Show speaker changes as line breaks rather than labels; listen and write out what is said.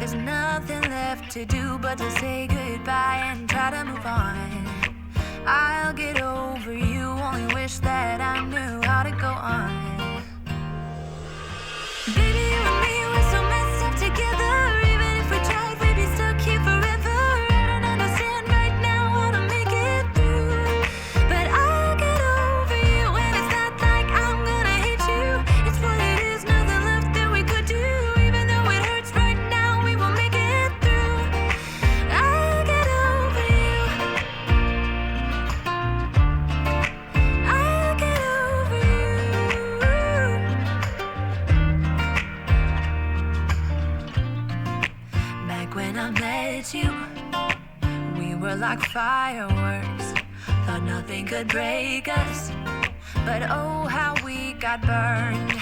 There's nothing left to do but to say goodbye and try to move on. I'll get over you, only wish that I knew how to go on. Baby, you and me, we're so messed up together. Even if we tried, we'd be stuck here forever. I don't understand right now how to make it through, but I'll get over you, and it's not like I'm gonna hate you. It's what it is, nothing left that we could do. Even though it hurts right now, we will make it through. I'll get over you. I'll get over you. Back when I met you, we were like fireworks. Thought nothing could break us, but oh how we got burned.